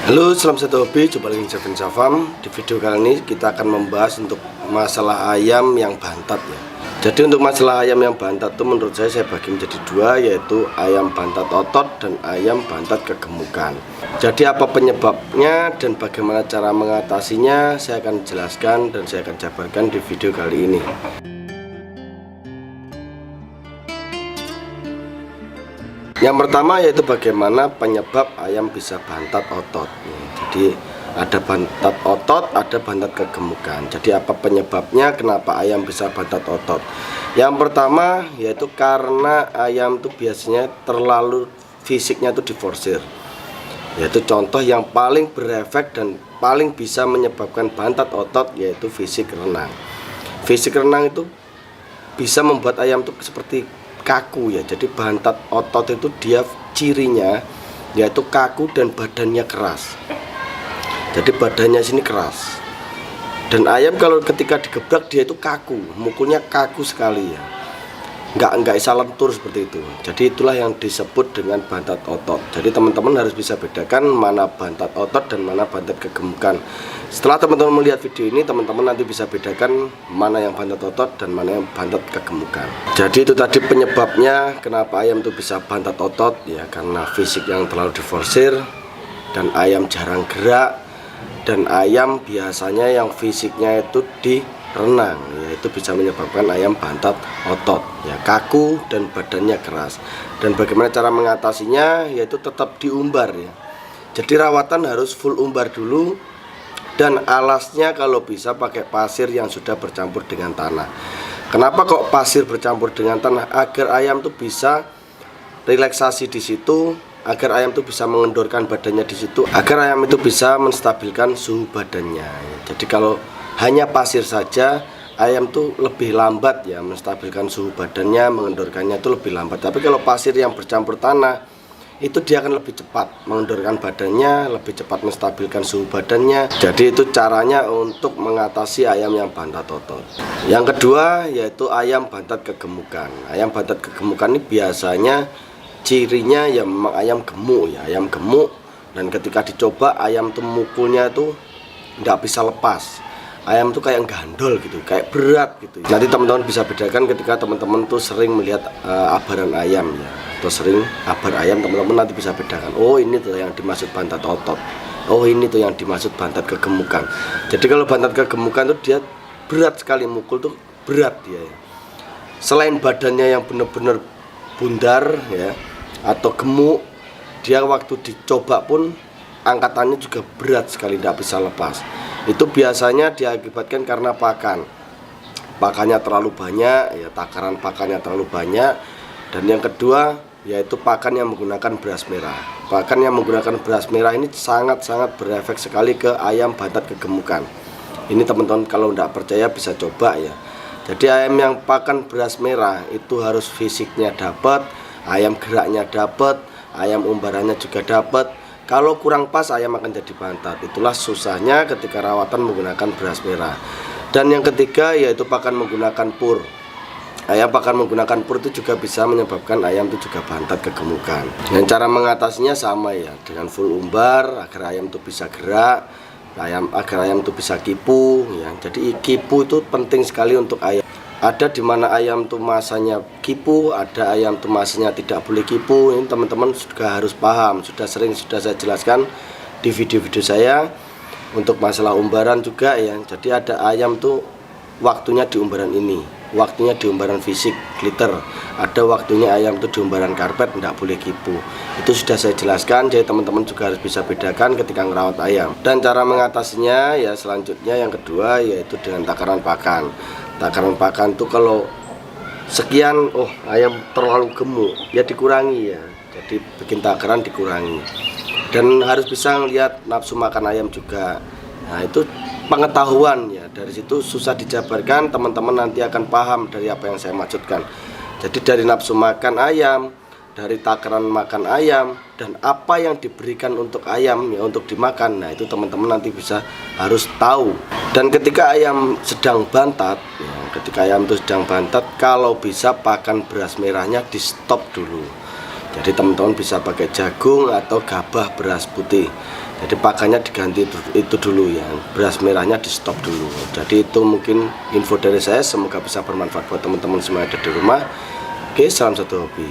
Halo, salam satu hobi, jumpa lagi dengan Jovin Farm. Di video kali ini kita akan membahas untuk masalah ayam yang bantat ya. Jadi untuk masalah ayam yang bantat itu menurut saya bagi menjadi dua, yaitu ayam bantat otot dan ayam bantat kegemukan. Jadi apa penyebabnya dan bagaimana cara mengatasinya, saya akan jelaskan dan saya akan jabarkan di video kali ini. Yang pertama yaitu bagaimana penyebab ayam bisa bantat otot. Jadi ada bantat otot, ada bantat kegemukan. Jadi apa penyebabnya kenapa ayam bisa bantat otot? Yang pertama yaitu karena ayam itu biasanya terlalu fisiknya itu diforsir. Yaitu contoh yang paling berefek dan paling bisa menyebabkan bantat otot yaitu fisik renang. Fisik renang itu bisa membuat ayam itu seperti kaku ya. Jadi bantat otot itu dia cirinya yaitu kaku dan badannya keras. Jadi badannya sini keras. Dan ayam kalau ketika digebrak dia itu kaku, mukulnya kaku sekali ya. Enggak bisa lentur seperti itu. Jadi itulah yang disebut dengan bantat otot. Jadi teman-teman harus bisa bedakan mana bantat otot dan mana bantat kegemukan. Setelah teman-teman melihat video ini, teman-teman nanti bisa bedakan mana yang bantat otot dan mana yang bantat kegemukan. Jadi itu tadi penyebabnya kenapa ayam itu bisa bantat otot ya, karena fisik yang terlalu diforsir dan ayam jarang gerak, dan ayam biasanya yang fisiknya itu di renang, yaitu bisa menyebabkan ayam bantat otot ya, kaku dan badannya keras. Dan bagaimana cara mengatasinya, yaitu tetap diumbar ya. Jadi rawatan harus full umbar dulu, dan alasnya kalau bisa pakai pasir yang sudah bercampur dengan tanah. Kenapa kok pasir bercampur dengan tanah? Agar ayam tuh bisa relaksasi di situ, agar ayam itu bisa mengendorkan badannya di situ, agar ayam itu bisa menstabilkan suhu badannya. Jadi kalau hanya pasir saja, ayam tuh lebih lambat ya menstabilkan suhu badannya, mengendorkannya itu lebih lambat. Tapi kalau pasir yang bercampur tanah, itu dia akan lebih cepat mengendorkan badannya, lebih cepat menstabilkan suhu badannya. Jadi itu caranya untuk mengatasi ayam yang bantat otot. Yang kedua yaitu ayam bantat kegemukan. Ayam bantat kegemukan ini biasanya cirinya ya memang ayam gemuk ya, ayam gemuk. Dan ketika dicoba ayam tuh mukulnya tuh nggak bisa lepas. Ayam tuh kayak gandol gitu, kayak berat gitu. Nanti teman-teman bisa bedakan ketika teman-teman tuh sering melihat abaran ayam ya, atau sering abar ayam, teman-teman nanti bisa bedakan. Oh ini tuh yang dimaksud bantat otot. Oh ini tuh yang dimaksud bantat kegemukan. Jadi kalau bantat kegemukan tuh dia berat sekali, mukul tuh berat dia. Selain badannya yang benar-benar bundar ya, atau gemuk, dia waktu dicoba pun angkatannya juga berat sekali, tidak bisa lepas. Itu biasanya diakibatkan karena pakannya terlalu banyak ya, takaran pakannya terlalu banyak. Dan yang kedua yaitu pakan yang menggunakan beras merah. Pakan yang menggunakan beras merah ini sangat-sangat berefek sekali ke ayam bantat kegemukan. Ini teman-teman kalau tidak percaya bisa coba ya. Jadi ayam yang pakan beras merah itu harus fisiknya dapat, ayam geraknya dapat, ayam umbarannya juga dapat. Kalau kurang pas ayam akan jadi bantat. Itulah susahnya ketika rawatan menggunakan beras merah. Dan yang ketiga yaitu pakan menggunakan pur. Ayam pakan menggunakan pur itu juga bisa menyebabkan ayam itu juga bantat kegemukan. Dan cara mengatasinya sama ya, dengan full umbar agar ayam itu bisa gerak, agar ayam itu bisa kipu ya. Jadi kipu itu penting sekali untuk ayam. Ada di mana ayam tuh masanya kipu, ada ayam tuh masanya tidak boleh kipu. Ini teman-teman juga harus paham. Sudah saya jelaskan di video-video saya untuk masalah umbaran juga ya. Jadi ada ayam tuh waktunya di umbaran ini, waktunya di umbaran fisik glitter. Ada waktunya ayam tuh di umbaran karpet, tidak boleh kipu. Itu sudah saya jelaskan. Jadi teman-teman juga harus bisa bedakan ketika merawat ayam. Dan cara mengatasinya ya selanjutnya yang kedua yaitu dengan takaran pakan. Takaran pakan tuh kalau sekian, oh ayam terlalu gemuk ya dikurangi ya. Jadi bikin takaran dikurangi. Dan harus bisa melihat nafsu makan ayam juga. Nah itu pengetahuan ya, dari situ susah dijabarkan, teman-teman nanti akan paham dari apa yang saya maksudkan. Jadi dari nafsu makan ayam, dari takaran makan ayam, dan apa yang diberikan untuk ayam ya untuk dimakan. Nah itu teman-teman nanti bisa harus tahu. Dan ketika ayam sedang bantat ya, ketika ayam itu sedang bantat, kalau bisa pakan beras merahnya di stop dulu. Jadi teman-teman bisa pakai jagung atau gabah beras putih. Jadi pakannya diganti itu dulu ya, beras merahnya di stop dulu. Jadi itu mungkin info dari saya, semoga bisa bermanfaat buat teman-teman semua yang ada di rumah. Oke, salam satu hobi.